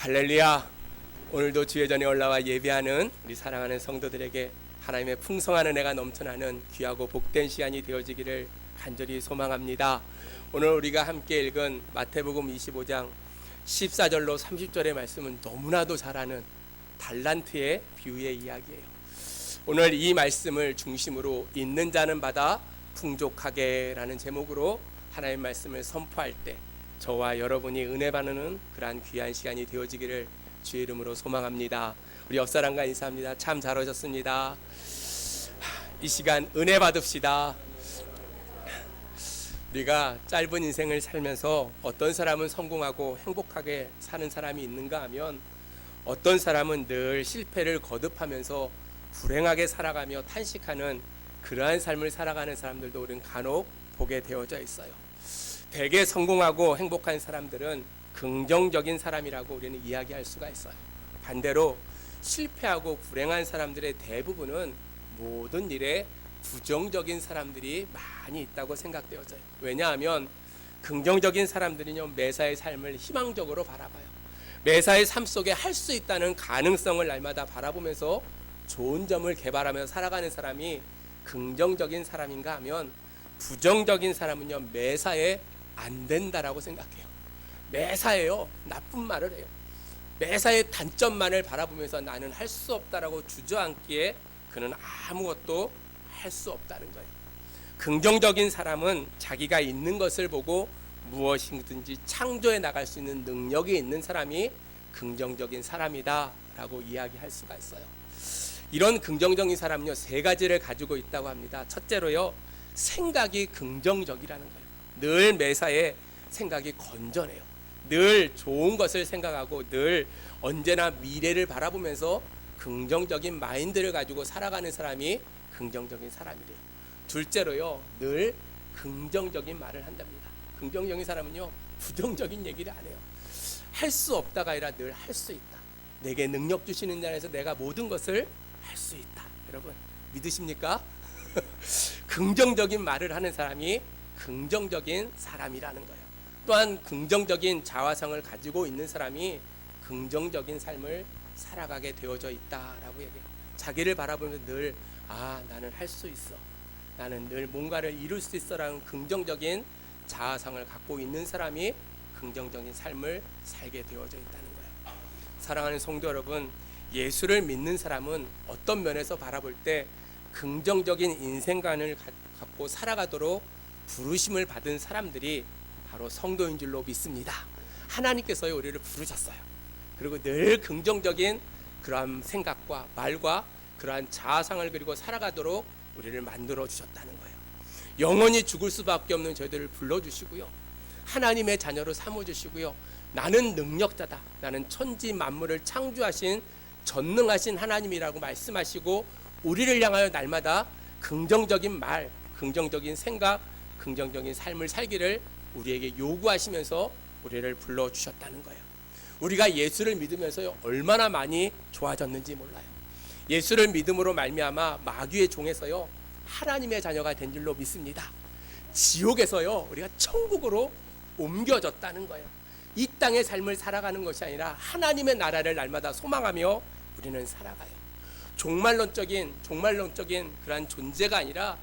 할렐루야. 오늘도 주의 전에 올라와 예배하는 우리 사랑하는 성도들에게 하나님의 풍성한 은혜가 넘쳐나는 귀하고 복된 시간이 되어지기를 간절히 소망합니다. 오늘 우리가 함께 읽은 마태복음 25장 14절로 30절의 말씀은 너무나도 잘 아는 달란트의 비유의 이야기예요. 오늘 이 말씀을 중심으로 있는 자는 받아 풍족하게 라는 제목으로 하나님의 말씀을 선포할 때 저와 여러분이 은혜 받는 그러한 귀한 시간이 되어지기를 주의 이름으로 소망합니다. 우리 옆사람과 인사합니다. 참 잘 오셨습니다. 이 시간 은혜 받읍시다. 우리가 짧은 인생을 살면서 어떤 사람은 성공하고 행복하게 사는 사람이 있는가 하면 어떤 사람은 늘 실패를 거듭하면서 불행하게 살아가며 탄식하는 그러한 삶을 살아가는 사람들도 우리는 간혹 보게 되어져 있어요. 되게 성공하고 행복한 사람들은 긍정적인 사람이라고 우리는 이야기할 수가 있어요. 반대로 실패하고 불행한 사람들의 대부분은 모든 일에 부정적인 사람들이 많이 있다고 생각되어져요. 왜냐하면 긍정적인 사람들은요, 매사의 삶을 희망적으로 바라봐요. 매사의 삶 속에 할 수 있다는 가능성을 날마다 바라보면서 좋은 점을 개발하며 살아가는 사람이 긍정적인 사람인가 하면, 부정적인 사람은요, 매사에 안 된다라고 생각해요. 매사에요, 나쁜 말을 해요. 매사의 단점만을 바라보면서 나는 할 수 없다라고 주저앉기에 그는 아무것도 할 수 없다는 거예요. 긍정적인 사람은 자기가 있는 것을 보고 무엇이든지 창조해 나갈 수 있는 능력이 있는 사람이 긍정적인 사람이다 라고 이야기할 수가 있어요. 이런 긍정적인 사람은요, 세 가지를 가지고 있다고 합니다. 첫째로요, 생각이 긍정적이라는 거예요. 늘 매사에 생각이 건전해요. 늘 좋은 것을 생각하고 늘 언제나 미래를 바라보면서 긍정적인 마인드를 가지고 살아가는 사람이 긍정적인 사람이래요. 둘째로요, 늘 긍정적인 말을 한답니다. 긍정적인 사람은요, 부정적인 얘기를 안 해요. 할 수 없다가 아니라 늘 할 수 있다. 내게 능력 주시는 자에서 내가 모든 것을 할 수 있다. 여러분 믿으십니까? 긍정적인 말을 하는 사람이 긍정적인 사람이라는 거예요. 또한 긍정적인 자화상을 가지고 있는 사람이 긍정적인 삶을 살아가게 되어져 있다라고 얘기해요. 자기를 바라보면서 늘 나는 할 수 있어, 나는 늘 뭔가를 이룰 수 있어라는 긍정적인 자아상을 갖고 있는 사람이 긍정적인 삶을 살게 되어져 있다는 거예요. 사랑하는 성도 여러분, 예수를 믿는 사람은 어떤 면에서 바라볼 때 긍정적인 인생관을 갖고 살아가도록 부르심을 받은 사람들이 바로 성도인 줄로 믿습니다. 하나님께서 우리를 부르셨어요. 그리고 늘 긍정적인 그러한 생각과 말과 그러한 자아상을 그리고 살아가도록 우리를 만들어 주셨다는 거예요. 영원히 죽을 수밖에 없는 저희들을 불러주시고요, 하나님의 자녀로 삼아주시고요, 나는 능력자다, 나는 천지 만물을 창조하신 전능하신 하나님이라고 말씀하시고 우리를 향하여 날마다 긍정적인 말, 긍정적인 생각, 긍정적인 삶을 살기를 우리에게 요구하시면서 우리를 불러주셨다는 거예요. 우리가 예수를 믿으면서 얼마나 많이 좋아졌는지 몰라요. 예수를 믿음으로 말미암아 마귀의 종에서요, 하나님의 자녀가 된 줄로 믿습니다. 지옥에서요, 우리가 천국으로 옮겨졌다는 거예요. 이 땅의 삶을 살아가는 것이 아니라 하나님의 나라를 날마다 소망하며 우리는 살아가요. 종말론적인 그러한 존재가 아니라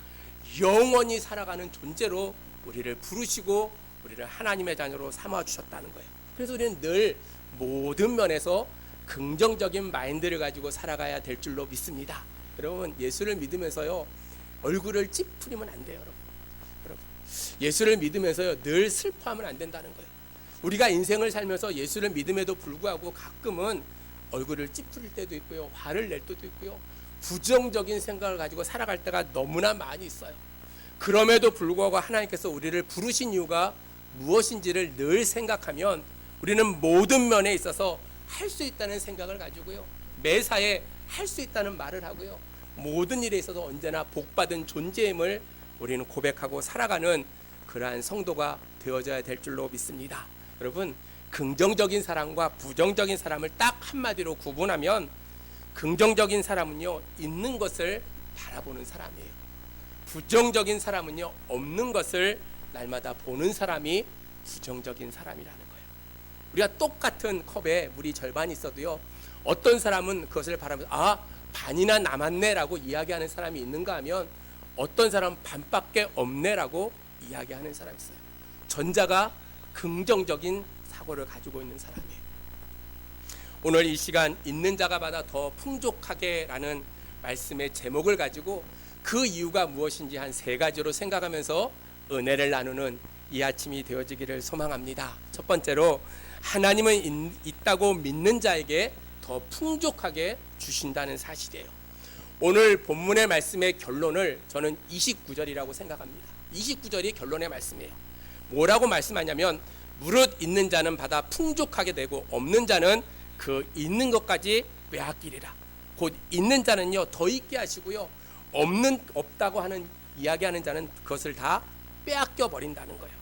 영원히 살아가는 존재로 우리를 부르시고 우리를 하나님의 자녀로 삼아주셨다는 거예요. 그래서 우리는 늘 모든 면에서 긍정적인 마인드를 가지고 살아가야 될 줄로 믿습니다. 여러분, 예수를 믿으면서요, 얼굴을 찌푸리면 안 돼요. 여러분, 예수를 믿으면서요, 늘 슬퍼하면 안 된다는 거예요. 우리가 인생을 살면서 예수를 믿음에도 불구하고 가끔은 얼굴을 찌푸릴 때도 있고요, 화를 낼 때도 있고요, 부정적인 생각을 가지고 살아갈 때가 너무나 많이 있어요. 그럼에도 불구하고 하나님께서 우리를 부르신 이유가 무엇인지를 늘 생각하면 우리는 모든 면에 있어서 할 수 있다는 생각을 가지고요, 매사에 할 수 있다는 말을 하고요, 모든 일에 있어서 언제나 복받은 존재임을 우리는 고백하고 살아가는 그러한 성도가 되어져야 될 줄로 믿습니다. 여러분, 긍정적인 사람과 부정적인 사람을 딱 한마디로 구분하면, 긍정적인 사람은요, 있는 것을 바라보는 사람이에요. 부정적인 사람은요, 없는 것을 날마다 보는 사람이 부정적인 사람이라는 거예요. 우리가 똑같은 컵에 물이 절반이 있어도요, 어떤 사람은 그것을 바라면서 반이나 남았네라고 이야기하는 사람이 있는가 하면, 어떤 사람은 반밖에 없네라고 이야기하는 사람이 있어요. 전자가 긍정적인 사고를 가지고 있는 사람이에요. 오늘 이 시간 있는 자가 받아 더 풍족하게라는 말씀의 제목을 가지고 그 이유가 무엇인지 한 3가지로 생각하면서 은혜를 나누는 이 아침이 되어지기를 소망합니다. 첫 번째로, 하나님은 있다고 믿는 자에게 더 풍족하게 주신다는 사실이에요. 오늘 본문의 말씀의 결론을 저는 29절이라고 생각합니다. 29절이 결론의 말씀이에요. 뭐라고 말씀하냐면, 무릇 있는 자는 받아 풍족하게 되고 없는 자는 그 있는 것까지 빼앗기리라. 곧 있는 자는요 더 있게 하시고요, 없다고 하는 이야기하는 자는 그것을 다 빼앗겨 버린다는 거예요.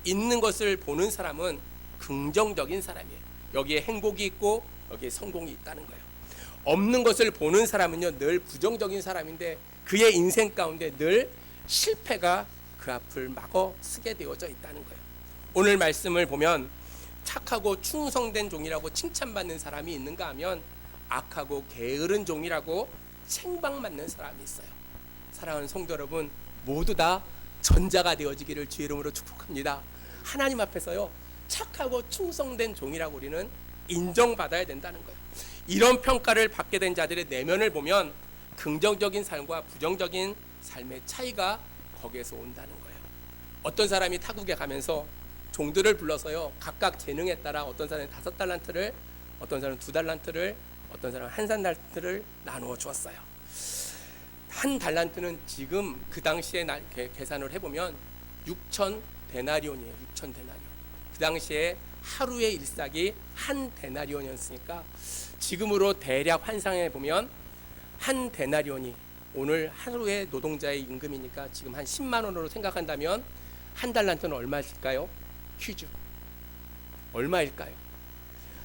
있는 것을 보는 사람은 긍정적인 사람이에요. 여기에 행복이 있고 여기에 성공이 있다는 거예요. 없는 것을 보는 사람은요 늘 부정적인 사람인데, 그의 인생 가운데 늘 실패가 그 앞을 막어 쓰게 되어져 있다는 거예요. 오늘 말씀을 보면 착하고 충성된 종이라고 칭찬받는 사람이 있는가 하면, 악하고 게으른 종이라고 책망받는 사람이 있어요. 사랑하는 성도 여러분, 모두 다 전자가 되어지기를 주의 이름으로 축복합니다. 하나님 앞에서요 착하고 충성된 종이라고 우리는 인정받아야 된다는 거예요. 이런 평가를 받게 된 자들의 내면을 보면 긍정적인 삶과 부정적인 삶의 차이가 거기에서 온다는 거예요. 어떤 사람이 타국에 가면서 종들을 불러서요 각각 재능에 따라 어떤 사람은 5달란트를, 어떤 사람은 2달란트를, 어떤 사람은 1달란트를 나누어 주었어요. 1달란트는 지금 그 당시에 계산을 해보면 6,000데나리온이에요. 6,000데나리온. 그 당시에 하루의 일삭이 1데나리온이었으니까 지금으로 대략 환상해 보면 1데나리온이 오늘 하루의 노동자의 임금이니까 지금 한 10만 원으로 생각한다면 1달란트는 얼마일까요? 퀴즈. 얼마일까요?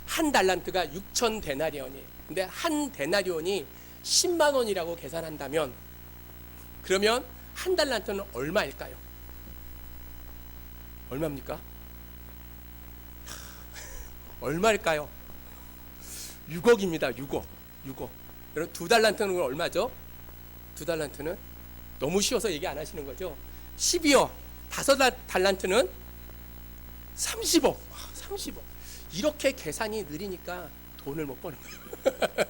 1달란트가 6,000데나리온이에요. 근데 1데나리온이 10만 원이라고 계산한다면, 그러면 1달란트는 얼마일까요? 얼마입니까? 얼마일까요? 6억입니다. 6억. 여러분 2달란트는 얼마죠? 2달란트는 너무 쉬워서 얘기 안 하시는 거죠? 12억. 5달란트는 30억. 30억. 이렇게 계산이 느리니까 돈을 못 버는 거예요.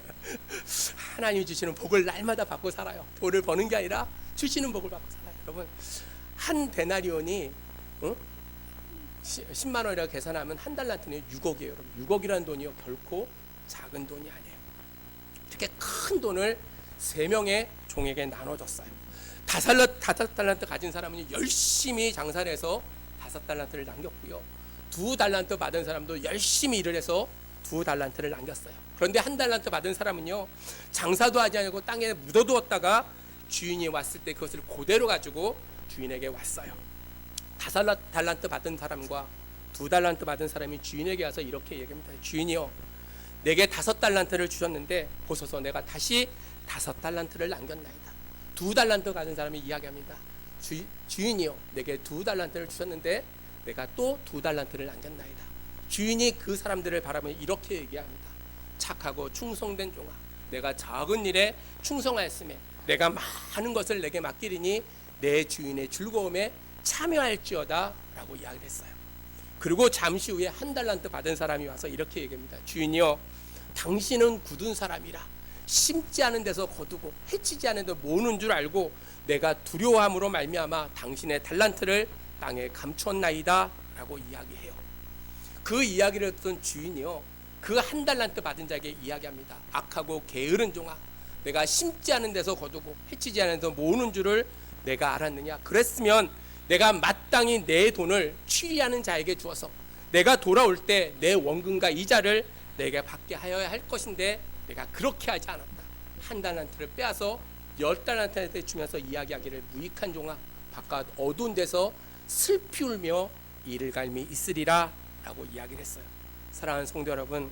하나님이 주시는 복을 날마다 받고 살아요. 돈을 버는 게 아니라 주시는 복을 받고 살아요. 여러분, 1데나리온이 10만 원이라고 계산하면 1달란트는 6억이에요. 여러분. 6억이라는 돈이요 결코 작은 돈이 아니에요. 이렇게 큰 돈을 3명의 종에게 나눠줬어요. 5달란트 가진 사람은 열심히 장사를 해서 5달란트를 남겼고요, 2달란트 받은 사람도 열심히 일을 해서 2달란트를 남겼어요. 그런데 1달란트 받은 사람은요 장사도 하지 않고 땅에 묻어두었다가 주인이 왔을 때 그것을 그대로 가지고 주인에게 왔어요. 5달란트 받은 사람과 2달란트 받은 사람이 주인에게 와서 이렇게 얘기합니다. 주인이요, 내게 5달란트를 주셨는데 보소서, 내가 다시 5달란트를 남겼나이다. 2달란트 받은 사람이 이야기합니다. 주인이요, 내게 2달란트를 주셨는데 내가 또 2달란트를 남겼나이다. 주인이 그 사람들을 바라보며 이렇게 얘기합니다. 착하고 충성된 종아, 내가 작은 일에 충성하였으며 내가 많은 것을 내게 맡기리니 내 주인의 즐거움에 참여할지어다 라고 이야기를 했어요. 그리고 잠시 후에 1달란트 받은 사람이 와서 이렇게 얘기합니다. 주인이요, 당신은 굳은 사람이라 심지 않은 데서 거두고 해치지 않은 데 모으는 줄 알고 내가 두려워함으로 말미암아 당신의 달란트를 땅에 감추었나이다 라고 이야기해요. 그 이야기를 듣던 주인이요, 그 1달란트 받은 자에게 이야기합니다. 악하고 게으른 종아, 내가 심지 않은 데서 거두고 해치지 않은 데서 모으는 줄을 내가 알았느냐? 그랬으면 내가 마땅히 내 돈을 취리하는 자에게 주어서 내가 돌아올 때 내 원금과 이자를 내게 받게 하여야 할 것인데 내가 그렇게 하지 않았다. 1달란트를 빼앗아 10달란트한테 주면서 이야기하기를, 무익한 종아, 바깥 어두운 데서 슬피 울며 이를 갈미 있으리라 라고 이야기를 했어요. 사랑하는 성도 여러분,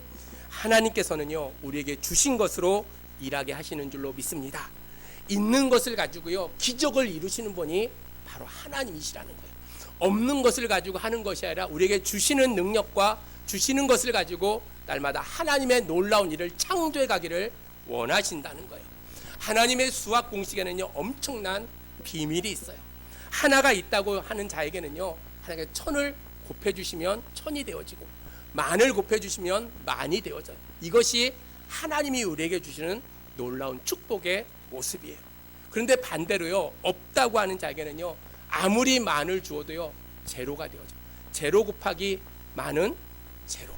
하나님께서는요 우리에게 주신 것으로 일하게 하시는 줄로 믿습니다. 있는 것을 가지고요 기적을 이루시는 분이 바로 하나님이시라는 거예요. 없는 것을 가지고 하는 것이 아니라 우리에게 주시는 능력과 주시는 것을 가지고 날마다 하나님의 놀라운 일을 창조해 가기를 원하신다는 거예요. 하나님의 수학 공식에는요 엄청난 비밀이 있어요. 하나가 있다고 하는 자에게는요 하나님께 천을 곱해주시면 천이 되어지고 만을 곱해주시면 만이 되어져요. 이것이 하나님이 우리에게 주시는 놀라운 축복의 모습이에요. 그런데 반대로요 없다고 하는 자에게는요 아무리 만을 주어도요 제로가 되어져요. 제로 곱하기 만은 제로,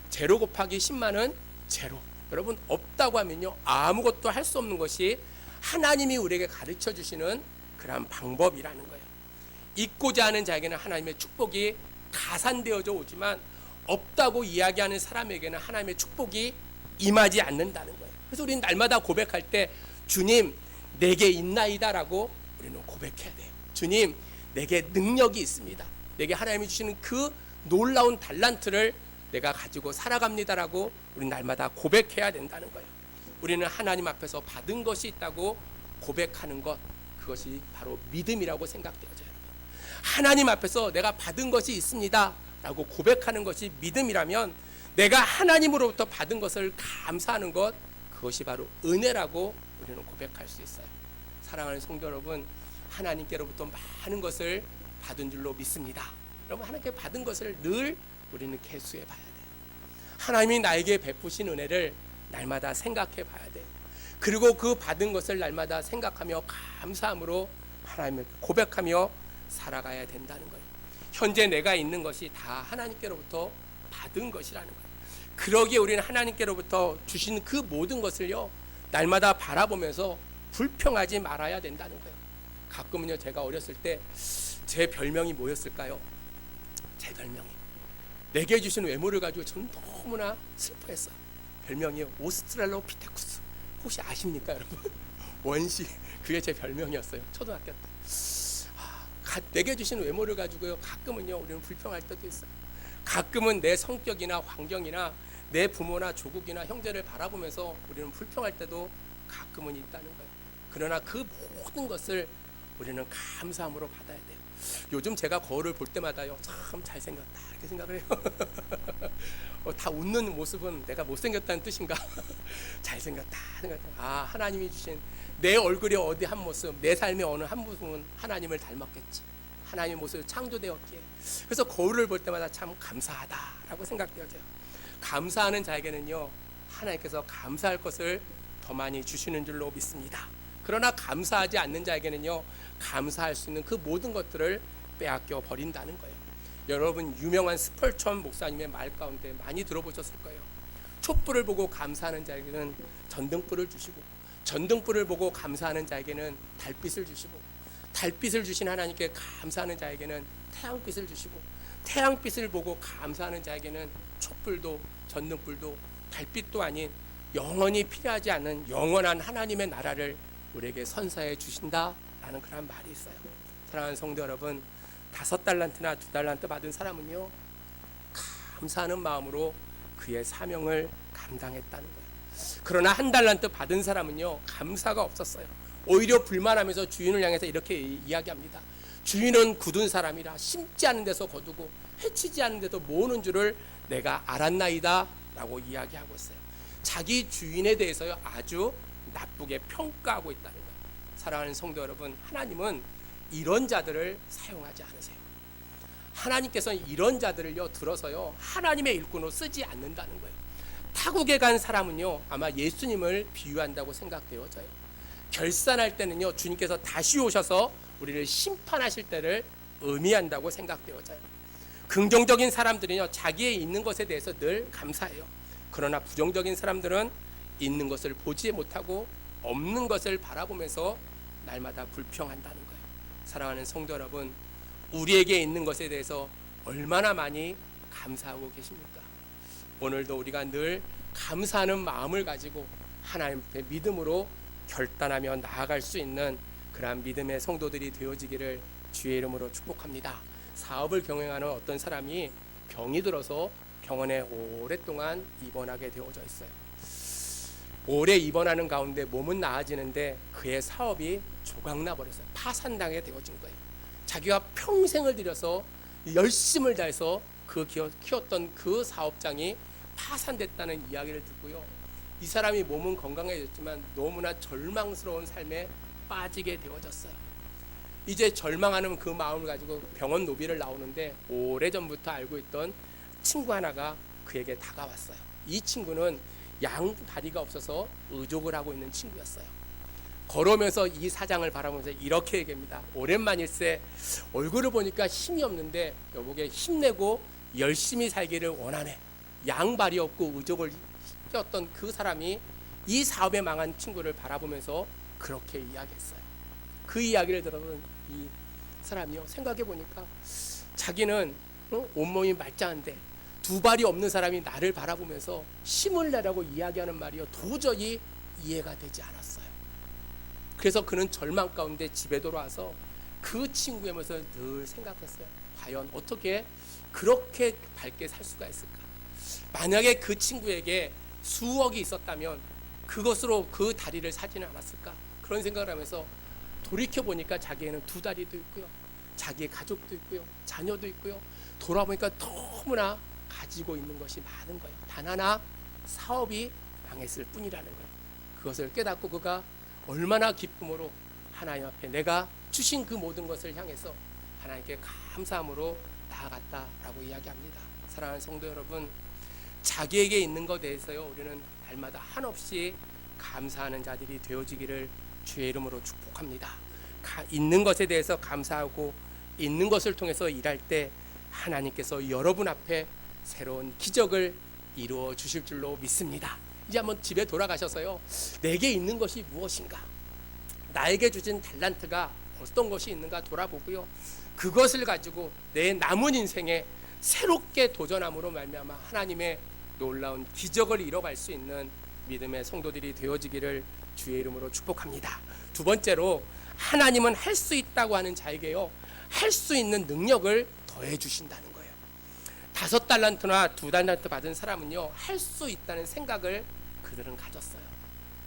제로 곱하기 10만은 제로. 여러분 없다고 하면요 아무것도 할 수 없는 것이 하나님이 우리에게 가르쳐 주시는 그런 방법이라는 거예요. 있고자 하는 자에게는 하나님의 축복이 가산되어져 오지만 없다고 이야기하는 사람에게는 하나님의 축복이 임하지 않는다는 거예요. 그래서 우리는 날마다 고백할 때 주님 내게 있나이다 라고 우리는 고백해야 돼요. 주님 내게 능력이 있습니다. 내게 하나님이 주시는 그 놀라운 달란트를 내가 가지고 살아갑니다라고 우리는 날마다 고백해야 된다는 거예요. 우리는 하나님 앞에서 받은 것이 있다고 고백하는 것, 그것이 바로 믿음이라고 생각되어져요. 하나님 앞에서 내가 받은 것이 있습니다 라고 고백하는 것이 믿음이라면 내가 하나님으로부터 받은 것을 감사하는 것, 그것이 바로 은혜라고 우리는 고백할 수 있어요. 사랑하는 성도 여러분, 하나님께로부터 많은 것을 받은 줄로 믿습니다. 여러분 하나님께 받은 것을 늘 우리는 계수해 봐야 돼요. 하나님이 나에게 베푸신 은혜를 날마다 생각해 봐야 돼요. 그리고 그 받은 것을 날마다 생각하며 감사함으로 하나님을 고백하며 살아가야 된다는 거예요. 현재 내가 있는 것이 다 하나님께로부터 받은 것이라는 거예요. 그러기에 우리는 하나님께로부터 주신 그 모든 것을요 날마다 바라보면서 불평하지 말아야 된다는 거예요. 가끔은요 제가 어렸을 때 제 별명이 뭐였을까요? 제 별명이 내게 주신 외모를 가지고 저는 너무나 슬퍼했어요. 별명이 오스트랄로피테쿠스. 혹시 아십니까 여러분? 원시, 그게 제 별명이었어요. 초등학교 때. 내게 주신 외모를 가지고요 가끔은요 우리는 불평할 때도 있어요. 가끔은 내 성격이나 환경이나 내 부모나 조국이나 형제를 바라보면서 우리는 불평할 때도 가끔은 있다는 거예요. 그러나 그 모든 것을 우리는 감사함으로 받아야 돼요. 요즘 제가 거울을 볼 때마다요 참 잘생겼다 이렇게 생각을 해요. 다 웃는 모습은 내가 못생겼다는 뜻인가? 잘생겼다 생각해요. 아, 하나님이 주신 내 얼굴의 어디 한 모습, 내 삶의 어느 한 모습은 하나님을 닮았겠지. 하나님의 모습을 창조되었기에. 그래서 거울을 볼 때마다 참 감사하다라고 생각되어져요. 감사하는 자에게는요 하나님께서 감사할 것을 더 많이 주시는 줄로 믿습니다. 그러나 감사하지 않는 자에게는요 감사할 수 있는 그 모든 것들을 빼앗겨 버린다는 거예요. 여러분 유명한 스펄천 목사님의 말 가운데 많이 들어보셨을 거예요. 촛불을 보고 감사하는 자에게는 전등불을 주시고, 전등불을 보고 감사하는 자에게는 달빛을 주시고, 달빛을 주신 하나님께 감사하는 자에게는 태양빛을 주시고, 태양빛을 보고 감사하는 자에게는 촛불도 전등불도 달빛도 아닌 영원히 필요하지 않는 영원한 하나님의 나라를 우리에게 선사해 주신다라는 그런 말이 있어요. 사랑하는 성도 여러분, 5달란트나 2달란트 받은 사람은요 감사하는 마음으로 그의 사명을 감당했다는 거예요. 그러나 1달란트 받은 사람은요 감사가 없었어요. 오히려 불만하면서 주인을 향해서 이렇게 이야기합니다. 주인은 굳은 사람이라 심지 않은 데서 거두고 해치지 않은 데서 모으는 줄을 내가 알았나이다 라고 이야기하고 있어요. 자기 주인에 대해서요 아주 나쁘게 평가하고 있다는 거예요. 사랑하는 성도 여러분, 하나님은 이런 자들을 사용하지 않으세요. 하나님께서는 이런 자들을요 들어서요 하나님의 일꾼으로 쓰지 않는다는 거예요. 타국에 간 사람은요 아마 예수님을 비유한다고 생각되어져요. 결산할 때는요 주님께서 다시 오셔서 우리를 심판하실 때를 의미한다고 생각되어져요. 긍정적인 사람들은요 자기의 있는 것에 대해서 늘 감사해요. 그러나 부정적인 사람들은 있는 것을 보지 못하고 없는 것을 바라보면서 날마다 불평한다는 거예요. 사랑하는 성도 여러분, 우리에게 있는 것에 대해서 얼마나 많이 감사하고 계십니까? 오늘도 우리가 늘 감사하는 마음을 가지고 하나님 앞에 믿음으로 결단하며 나아갈 수 있는 그러한 믿음의 성도들이 되어지기를 주의 이름으로 축복합니다. 사업을 경영하는 어떤 사람이 병이 들어서 병원에 오랫동안 입원하게 되어져 있어요. 오래 입원하는 가운데 몸은 나아지는데 그의 사업이 조각나 버렸어요. 파산당하게 되어진 거예요. 자기가 평생을 들여서 열심을 다해서 키웠던 그 사업장이 파산됐다는 이야기를 듣고요. 이 사람이 몸은 건강해졌지만 너무나 절망스러운 삶에 빠지게 되어졌어요. 이제 절망하는 그 마음을 가지고 병원 노비를 나오는데 오래전부터 알고 있던 친구 하나가 그에게 다가왔어요. 이 친구는 양 다리가 없어서 의족을 하고 있는 친구였어요. 걸으면서 이 사장을 바라보면서 이렇게 얘기합니다. 오랜만일세, 얼굴을 보니까 힘이 없는데 여보게 힘내고 열심히 살기를 원하네. 양발이 없고 의족을 시켰던 그 사람이 이 사업에 망한 친구를 바라보면서 그렇게 이야기했어요. 그 이야기를 들어본 이 사람이요, 생각해 보니까 자기는 온몸이 말짱한데 두 발이 없는 사람이 나를 바라보면서 힘을 내라고 이야기하는 말이요, 도저히 이해가 되지 않았어요. 그래서 그는 절망 가운데 집에 돌아와서 그 친구의 모습을 늘 생각했어요. 과연 어떻게 그렇게 밝게 살 수가 있을까? 만약에 그 친구에게 수억이 있었다면 그것으로 그 다리를 사지는 않았을까? 그런 생각을 하면서 돌이켜 보니까 자기에는 두 다리도 있고요, 자기의 가족도 있고요, 자녀도 있고요. 돌아보니까 너무나 가지고 있는 것이 많은 거예요. 단 하나 사업이 망했을 뿐이라는 거예요. 그것을 깨닫고 그가 얼마나 기쁨으로 하나님 앞에 내가 주신 그 모든 것을 향해서 하나님께 감사함으로 나아갔다라고 이야기합니다. 사랑하는 성도 여러분, 자기에게 있는 것에 대해서요, 우리는 날마다 한없이 감사하는 자들이 되어지기를 주의 이름으로 축복합니다. 있는 것에 대해서 감사하고 있는 것을 통해서 일할 때 하나님께서 여러분 앞에 새로운 기적을 이루어 주실 줄로 믿습니다. 이제 한번 집에 돌아가셔서요, 내게 있는 것이 무엇인가, 나에게 주신 달란트가 어떤 것이 있는가 돌아보고요, 그것을 가지고 내 남은 인생에 새롭게 도전함으로 말미암아 하나님의 놀라운 기적을 이뤄갈 수 있는 믿음의 성도들이 되어지기를 주의 이름으로 축복합니다. 두 번째로, 하나님은 할 수 있다고 하는 자에게요, 할 수 있는 능력을 더해 주신다는 거예요. 5달란트나 2달란트 받은 사람은요, 할 수 있다는 생각을 그들은 가졌어요.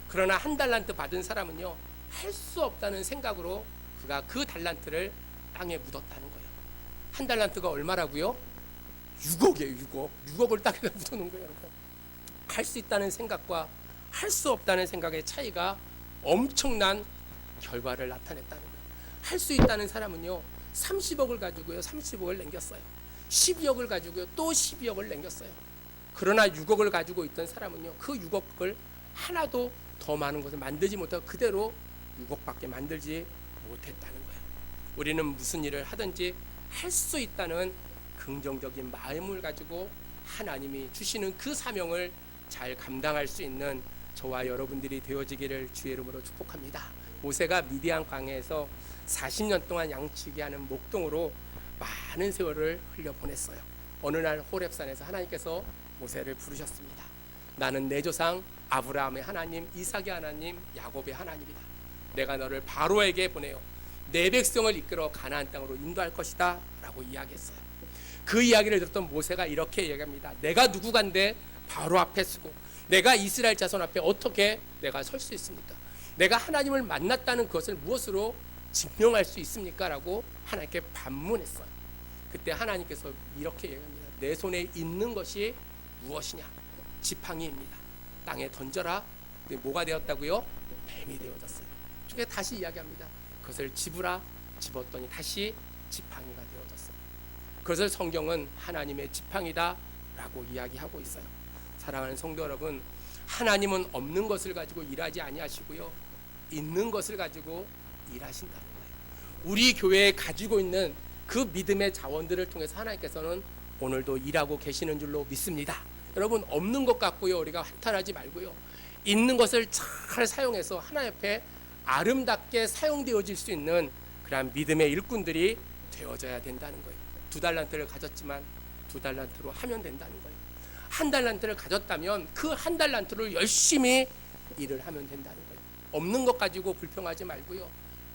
그러나 1달란트 받은 사람은요, 할 수 없다는 생각으로 그가 그 달란트를 땅에 묻었다는 거예요. 1달란트가 얼마라고요? 6억이에요. 6억을 땅에 묻어놓은 거예요. 여러분, 할 수 있다는 생각과 할 수 없다는 생각의 차이가 엄청난 결과를 나타냈다는 거예요. 할 수 있다는 사람은요, 30억을 가지고요, 30억을 남겼어요. 12억을 가지고요, 또 12억을 남겼어요. 그러나 6억을 가지고 있던 사람은요, 그 6억을 하나도 더 많은 것을 만들지 못하고 그대로 6억밖에 만들지 못했다는 거예요. 우리는 무슨 일을 하든지 할 수 있다는 긍정적인 마음을 가지고 하나님이 주시는 그 사명을 잘 감당할 수 있는 저와 여러분들이 되어지기를 주의 이름으로 축복합니다. 모세가 미디안 광야에서 40년 동안 양치기 하는 목동으로 많은 세월을 흘려보냈어요. 어느 날 호렙산에서 하나님께서 모세를 부르셨습니다. 나는 내 조상 아브라함의 하나님, 이삭의 하나님, 야곱의 하나님이다. 내가 너를 바로에게 보내어 내 백성을 이끌어 가나안 땅으로 인도할 것이다 라고 이야기했어요. 그 이야기를 들었던 모세가 이렇게 이야기합니다. 내가 누구간데 바로 앞에 서고 내가 이스라엘 자손 앞에 어떻게 내가 설 수 있습니까? 내가 하나님을 만났다는 것을 무엇으로 증명할 수 있습니까? 라고 하나님께 반문했어요. 그때 하나님께서 이렇게 얘기합니다. 내 손에 있는 것이 무엇이냐? 지팡이입니다. 땅에 던져라. 뭐가 되었다고요? 뱀이 되어졌어요. 그게 다시 이야기합니다. 그것을 집으라. 집었더니 다시 지팡이가 되어졌어요. 그것을 성경은 하나님의 지팡이다 라고 이야기하고 있어요. 사랑하는 성도 여러분, 하나님은 없는 것을 가지고 일하지 아니하시고요, 있는 것을 가지고 일하신다는 거예요. 우리 교회에 가지고 있는 그 믿음의 자원들을 통해서 하나님께서는 오늘도 일하고 계시는 줄로 믿습니다. 여러분, 없는 것 같고요, 우리가 한탄하지 말고요, 있는 것을 잘 사용해서 하나님 앞에 아름답게 사용되어질 수 있는 그러한 믿음의 일꾼들이 되어져야 된다는 거예요. 2달란트를 가졌지만 2달란트로 하면 된다는 거예요. 1달란트를 가졌다면 그 1달란트를 열심히 일을 하면 된다는 거예요. 없는 것 가지고 불평하지 말고요,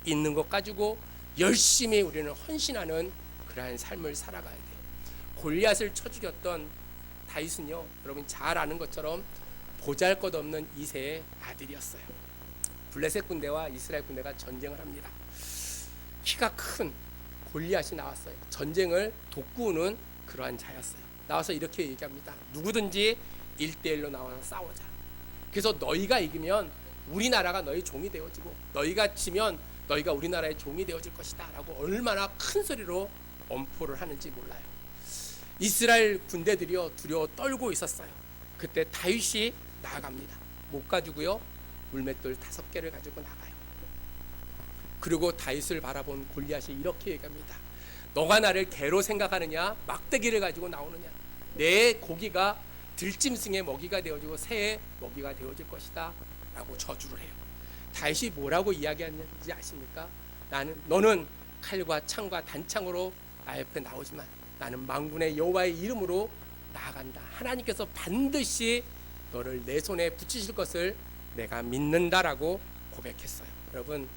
있는 것 가지고 열심히 우리는 헌신하는 그러한 삶을 살아가야 돼요. 골리앗을 쳐 죽였던 다윗은요, 여러분 잘 아는 것처럼 보잘것없는 이새의 아들이었어요. 블레셋 군대와 이스라엘 군대가 전쟁을 합니다. 키가 큰 골리앗이 나왔어요. 전쟁을 돋구는 그러한 자였어요. 나와서 이렇게 얘기합니다. 누구든지 1대1로 나와서 싸우자. 그래서 너희가 이기면 우리나라가 너희 종이 되어지고 너희가 지면 너희가 우리나라의 종이 되어질 것이다 라고 얼마나 큰 소리로 엄포를 하는지 몰라요. 이스라엘 군대들이요 두려워 떨고 있었어요. 그때 다윗이 나아갑니다. 못 가지고요 물맷돌 5개를 가지고 나가요. 그리고 다윗을 바라본 골리앗이 이렇게 얘기합니다. 너가 나를 개로 생각하느냐? 막대기를 가지고 나오느냐? 내 고기가 들짐승의 먹이가 되어지고 새의 먹이가 되어질 것이다 라고 저주를 해요. 다윗이 뭐라고 이야기했는지 아십니까? 너는 칼과 창과 단창으로 나 옆에 나오지만 나는 만군의 여호와의 이름으로 나아간다. 하나님께서 반드시 너를 내 손에 붙이실 것을 내가 믿는다라고 고백했어요. 여러분,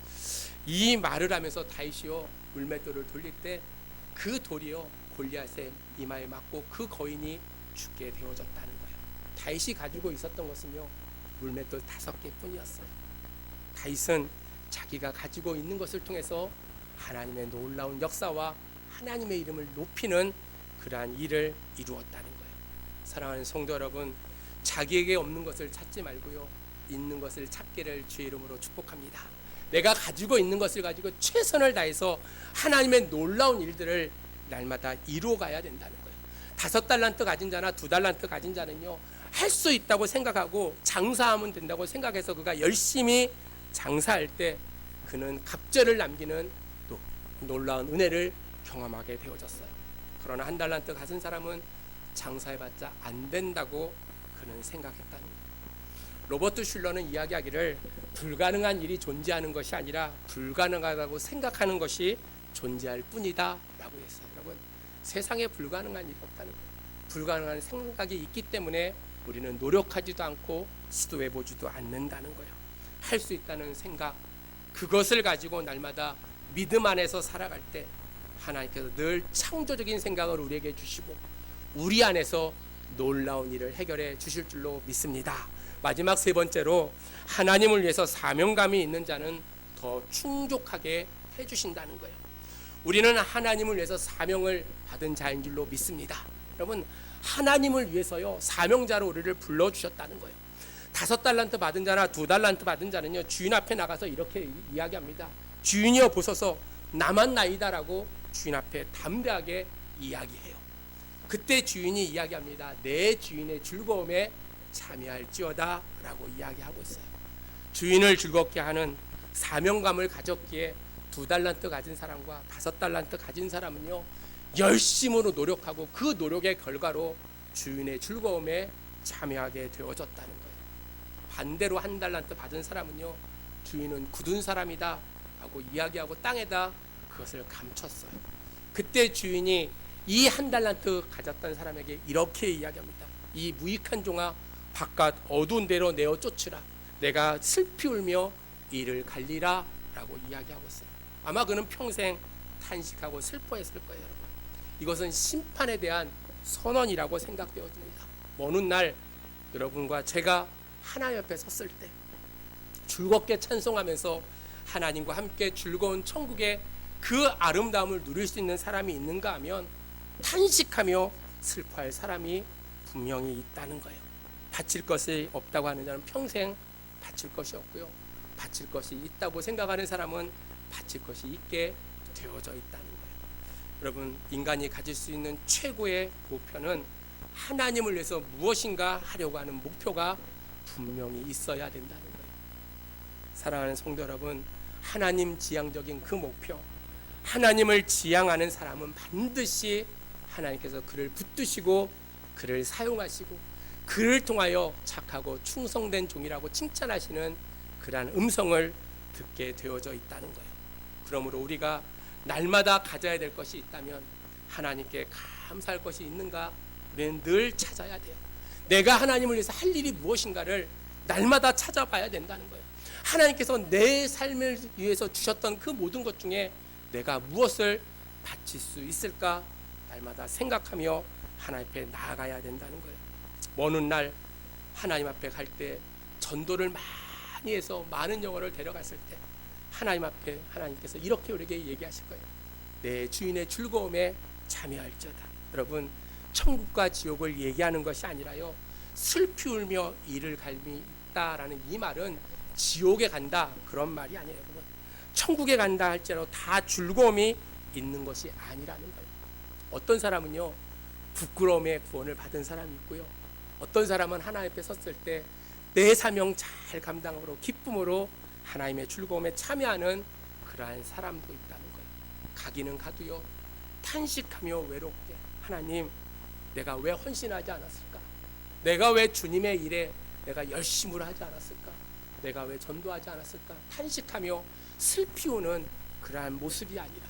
이 말을 하면서 다윗이요 물맷돌을 돌릴 때 그 돌이요 골리앗의 이마에 맞고 그 거인이 죽게 되어졌다는 거예요. 다윗이 가지고 있었던 것은요 물맷돌 5개 뿐이었어요. 다윗은 자기가 가지고 있는 것을 통해서 하나님의 놀라운 역사와 하나님의 이름을 높이는 그러한 일을 이루었다는 거예요. 사랑하는 성도 여러분, 자기에게 없는 것을 찾지 말고요 있는 것을 찾기를 주의 이름으로 축복합니다. 내가 가지고 있는 것을 가지고 최선을 다해서 하나님의 놀라운 일들을 날마다 이루어가야 된다는 거예요. 5달란트 가진 자나 2달란트 가진 자는요 할 수 있다고 생각하고 장사하면 된다고 생각해서 그가 열심히 장사할 때 그는 갑절을 남기는 또 놀라운 은혜를 경험하게 되어졌어요. 그러나 1달란트 가진 사람은 장사해봤자 안 된다고 그는 생각했다는 거예요. 로버트 슐러는 이야기하기를 불가능한 일이 존재하는 것이 아니라 불가능하다고 생각하는 것이 존재할 뿐이다 라고 했어요. 여러분, 세상에 불가능한 일이 없다는 거예요. 불가능한 생각이 있기 때문에 우리는 노력하지도 않고 시도해보지도 않는다는 거예요. 할 수 있다는 생각, 그것을 가지고 날마다 믿음 안에서 살아갈 때 하나님께서 늘 창조적인 생각을 우리에게 주시고 우리 안에서 놀라운 일을 해결해 주실 줄로 믿습니다. 마지막 3번째로 하나님을 위해서 사명감이 있는 자는 더 충족하게 해주신다는 거예요. 우리는 하나님을 위해서 사명을 받은 자인 줄로 믿습니다. 여러분, 하나님을 위해서요 사명자로 우리를 불러주셨다는 거예요. 5달란트 받은 자나 2달란트 받은 자는요 주인 앞에 나가서 이렇게 이야기합니다. 주인이여 보소서 나만 나이다라고 주인 앞에 담대하게 이야기해요. 그때 주인이 이야기합니다. 내 주인의 즐거움에 참여할지어다 라고 이야기하고 있어요. 주인을 즐겁게 하는 사명감을 가졌기에 2달란트 가진 사람과 5달란트 가진 사람은요 열심으로 노력하고 그 노력의 결과로 주인의 즐거움에 참여하게 되어졌다는 거예요. 반대로 1달란트 받은 사람은요 주인은 굳은 사람이다 라고 이야기하고 땅에다 그것을 감췄어요. 그때 주인이 이 1달란트 가졌던 사람에게 이렇게 이야기합니다. 이 무익한 종아 바깥 어두운 데로 내어 쫓으라. 내가 슬피 울며 이를 갈리라 라고 이야기하고 있어요. 아마 그는 평생 탄식하고 슬퍼했을 거예요. 여러분, 이것은 심판에 대한 선언이라고 생각되어집니다. 먼 훗날 여러분과 제가 하나님 앞에 섰을 때 즐겁게 찬송하면서 하나님과 함께 즐거운 천국의 그 아름다움을 누릴 수 있는 사람이 있는가 하면 탄식하며 슬퍼할 사람이 분명히 있다는 거예요. 바칠 것이 없다고 하는 자는 평생 바칠 것이 없고요, 바칠 것이 있다고 생각하는 사람은 바칠 것이 있게 되어져 있다는 거예요. 여러분, 인간이 가질 수 있는 최고의 목표는 하나님을 위해서 무엇인가 하려고 하는 목표가 분명히 있어야 된다는 거예요. 사랑하는 성도 여러분, 하나님 지향적인 그 목표, 하나님을 지향하는 사람은 반드시 하나님께서 그를 붙드시고 그를 사용하시고 그를 통하여 착하고 충성된 종이라고 칭찬하시는 그러한 음성을 듣게 되어져 있다는 거예요. 그러므로 우리가 날마다 가져야 될 것이 있다면 하나님께 감사할 것이 있는가 우리는 늘 찾아야 돼요. 내가 하나님을 위해서 할 일이 무엇인가를 날마다 찾아봐야 된다는 거예요. 하나님께서 내 삶을 위해서 주셨던 그 모든 것 중에 내가 무엇을 바칠 수 있을까 날마다 생각하며 하나님 앞에 나아가야 된다는 거예요. 먼 훗날 하나님 앞에 갈 때 전도를 많이 해서 많은 영혼을 데려갔을 때 하나님 앞에 하나님께서 이렇게 우리에게 얘기하실 거예요. 내 주인의 즐거움에 참여할지어다. 여러분, 천국과 지옥을 얘기하는 것이 아니라요, 슬피 울며 이를 갈미 있다라는 이 말은 지옥에 간다 그런 말이 아니에요. 천국에 간다 할지라도 다 즐거움이 있는 것이 아니라는 거예요. 어떤 사람은요, 부끄러움의 구원을 받은 사람이 있고요, 어떤 사람은 하나님 앞에 섰을 때 내 사명 잘 감당으로 기쁨으로 하나님의 즐거움에 참여하는 그러한 사람도 있다는 거예요. 가기는 가도요, 탄식하며 외롭게, 하나님 내가 왜 헌신하지 않았을까? 내가 왜 주님의 일에 내가 열심을 하지 않았을까? 내가 왜 전도하지 않았을까? 탄식하며 슬피 우는 그러한 모습이 아니라,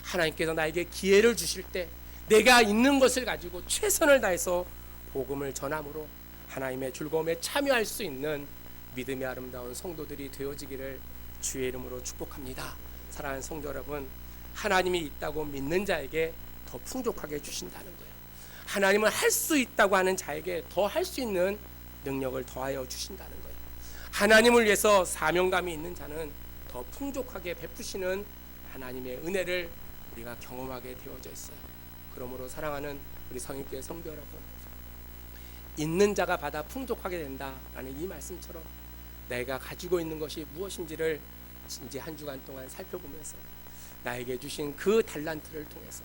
하나님께서 나에게 기회를 주실 때 내가 있는 것을 가지고 최선을 다해서 복음을 전함으로 하나님의 즐거움에 참여할 수 있는 믿음의 아름다운 성도들이 되어지기를 주의 이름으로 축복합니다. 사랑하는 성도 여러분, 하나님이 있다고 믿는 자에게 더 풍족하게 주신다는 거예요. 하나님은 할 수 있다고 하는 자에게 더 할 수 있는 능력을 더하여 주신다는 거예요. 하나님을 위해서 사명감이 있는 자는 더 풍족하게 베푸시는 하나님의 은혜를 우리가 경험하게 되어져 있어요. 그러므로 사랑하는 우리 성인교회 성도 여러분, 있는 자가 받아 풍족하게 된다라는 이 말씀처럼 내가 가지고 있는 것이 무엇인지를 이제 한 주간 동안 살펴보면서 나에게 주신 그 달란트를 통해서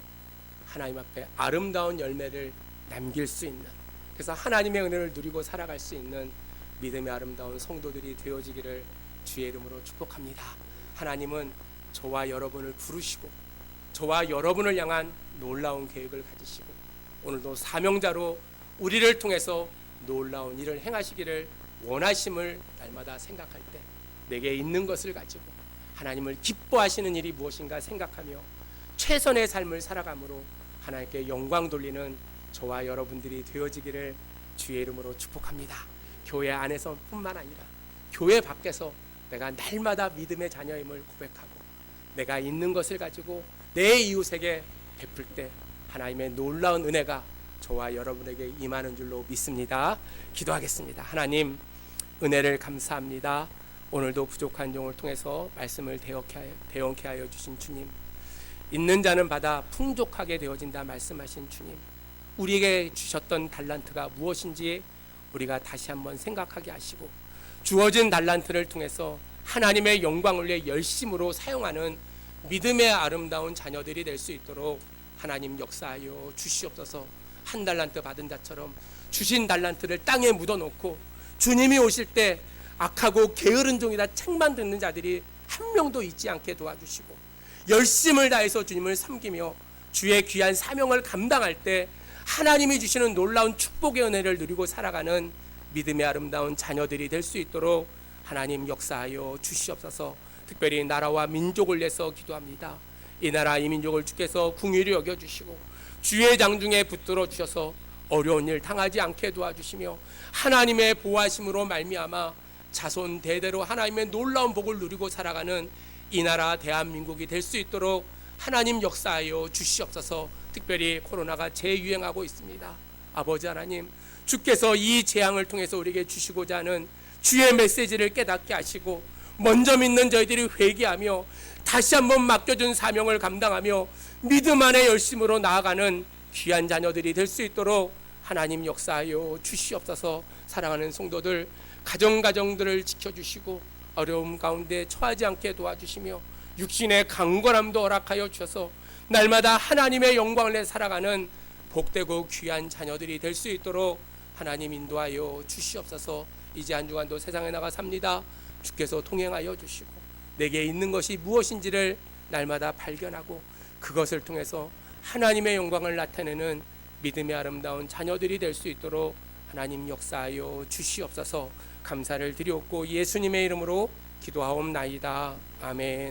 하나님 앞에 아름다운 열매를 남길 수 있는, 그래서 하나님의 은혜를 누리고 살아갈 수 있는 믿음의 아름다운 성도들이 되어지기를 주의 이름으로 축복합니다. 하나님은 저와 여러분을 부르시고 저와 여러분을 향한 놀라운 계획을 가지시고 오늘도 사명자로 우리를 통해서 놀라운 일을 행하시기를 원하심을 날마다 생각할 때 내게 있는 것을 가지고 하나님을 기뻐하시는 일이 무엇인가 생각하며 최선의 삶을 살아감으로 하나님께 영광 돌리는 저와 여러분들이 되어지기를 주의 이름으로 축복합니다. 교회 안에서 뿐만 아니라 교회 밖에서 내가 날마다 믿음의 자녀임을 고백하고 내가 있는 것을 가지고 내 이웃에게 베풀 때 하나님의 놀라운 은혜가 저와 여러분에게 임하는 줄로 믿습니다. 기도하겠습니다. 하나님, 은혜를 감사합니다. 오늘도 부족한 종을 통해서 말씀을 대언케 하여 주신 주님, 있는 자는 받아 풍족하게 되어진다 말씀하신 주님, 우리에게 주셨던 달란트가 무엇인지 우리가 다시 한번 생각하게 하시고 주어진 달란트를 통해서 하나님의 영광을 위해 열심으로 사용하는 믿음의 아름다운 자녀들이 될 수 있도록 하나님 역사하여 주시옵소서. 한 달란트 받은 자처럼 주신 달란트를 땅에 묻어놓고 주님이 오실 때 악하고 게으른 종이다 책만 듣는 자들이 한 명도 있지 않게 도와주시고 열심을 다해서 주님을 섬기며 주의 귀한 사명을 감당할 때 하나님이 주시는 놀라운 축복의 은혜를 누리고 살아가는 믿음의 아름다운 자녀들이 될 수 있도록 하나님 역사하여 주시옵소서. 특별히 나라와 민족을 위해서 기도합니다. 이 나라 이 민족을 주께서 긍휼히 여겨주시고 주의 장중에 붙들어 주셔서 어려운 일 당하지 않게 도와주시며 하나님의 보호하심으로 말미암아 자손 대대로 하나님의 놀라운 복을 누리고 살아가는 이 나라 대한민국이 될 수 있도록 하나님 역사하여 주시옵소서. 특별히 코로나가 재유행하고 있습니다. 아버지 하나님, 주께서 이 재앙을 통해서 우리에게 주시고자 하는 주의 메시지를 깨닫게 하시고 먼저 믿는 저희들이 회개하며 다시 한번 맡겨준 사명을 감당하며 믿음 안에 열심으로 나아가는 귀한 자녀들이 될 수 있도록 하나님 역사하여 주시옵소서. 사랑하는 성도들, 가정들을 지켜주시고 어려움 가운데 처하지 않게 도와주시며 육신의 강건함도 허락하여 주셔서 날마다 하나님의 영광을 내 살아가는 복되고 귀한 자녀들이 될 수 있도록 하나님 인도하여 주시옵소서. 이제 한 주간도 세상에 나가 삽니다. 주께서 통행하여 주시고 내게 있는 것이 무엇인지를 날마다 발견하고 그것을 통해서 하나님의 영광을 나타내는 믿음의 아름다운 자녀들이 될 수 있도록 하나님 역사하여 주시옵소서. 감사를 드리옵고 예수님의 이름으로 기도하옵나이다. 아멘.